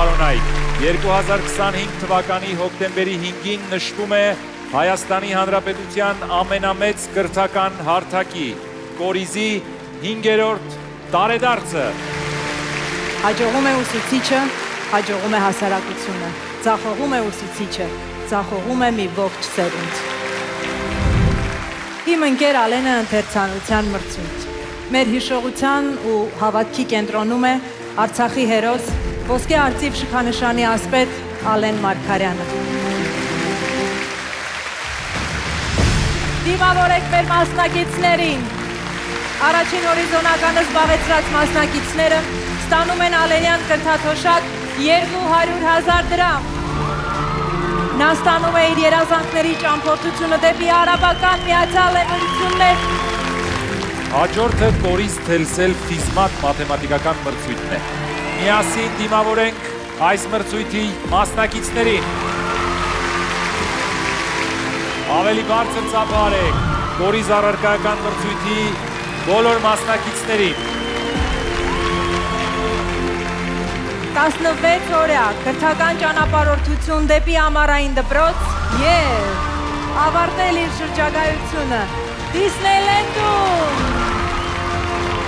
պարոնայք, 2025 թվականի հոկտեմբերի 5-ին նշվում է Հայաստանի Հանրապետության ամենամեծ կրթական հարթակի կորիզի 5-րդ տարեդարձը։ Հաջողում է ուսուցիչը, հաջողում է հասարակությունը, ձախողում է ուսուցիչը, ձախողում է մի ողջ սերունդ։ Իմ ընկեր Ալենը ընթերցանության մրցույթ։ Մեր հիշողության ու հավատքի կենտրոնում է Արցախի հերոս, ոսկե արծիվ շքանշանի ասպետ Ալեն Մարգարյանը։ Դիմավորեք մեր մասնակիցներին։ Առաջին հորիզոնականը զբաղեցրած մասնակիցները ստանում են Ալենյան կրթաթոշակ 200,000 դրամ։ Նա ստանում է իր երազանքների ճամփորդությունը դեպի Արաբական Միացյալ Էմիրություններ։ Հաջորդը կորիզ թելսել ֆիզմատ մաթեմատիկական մրցույթն է։ Միասին դիմավորենք այս մրցույթի մասնակիցներին։ Ավելի բարձր ծափարեք կորիզ առարկայական մրցույթի բոլոր մասնակիցներին։ 16 օրյա կրթական ճանապարհորդություն դեպի ամառային դպրոց և ավարտել իր շրջագայությունը Դիսնեյլենդում։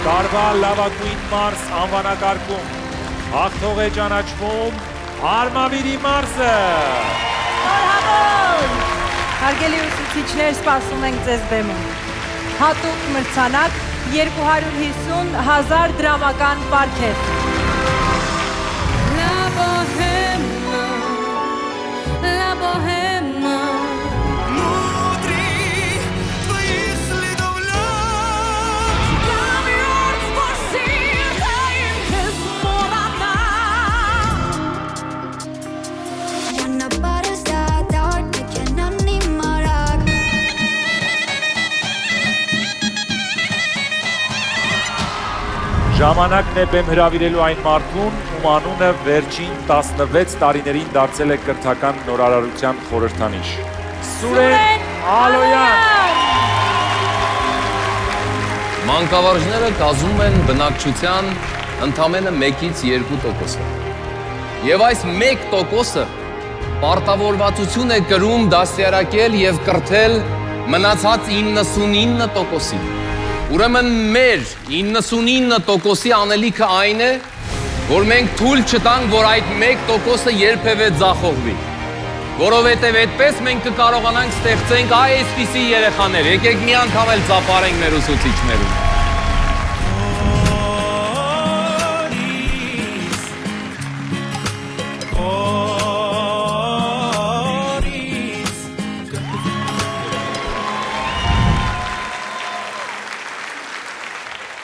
Տարվա լավագույն մարզ անվանակարգում հաղթող է ճանաչվում Արմավիրի մարզը։ Շնորհավոր։ Հարգելի ուսուցիչներ, սպասում ենք ձեզ բեմում։ Հատուկ մրցանակ 250,000 դրամական պարգև։ Ժամանակն է բեմ հրավիրելու այն մարդուն, ում անունը վերջին 16 տարիներին դարձել է կրթական նորարարության խորհրդանիշ։ Սուրեն Ալոյան։ Մանկավարժները կազմում են բնակչության ընդամենը 1-ից 2%-ը։ Եվ այս 1%-ը պարտավորվածություն է կրում դաստիարակել և կրթել մնացած 99%-ին։ Ուրեմն մեր 99%-ի անելիքը այն է, որ մենք թույլ չտանք, որ այդ 1%-ը երբևէ ձախողվի։ Որովհետև այդպես մենք կկարողանանք ստեղծենք այսպիսի երեխաներ։ Եկեք մի անգամ էլ ծափարենք մեր ուսուցիչներին։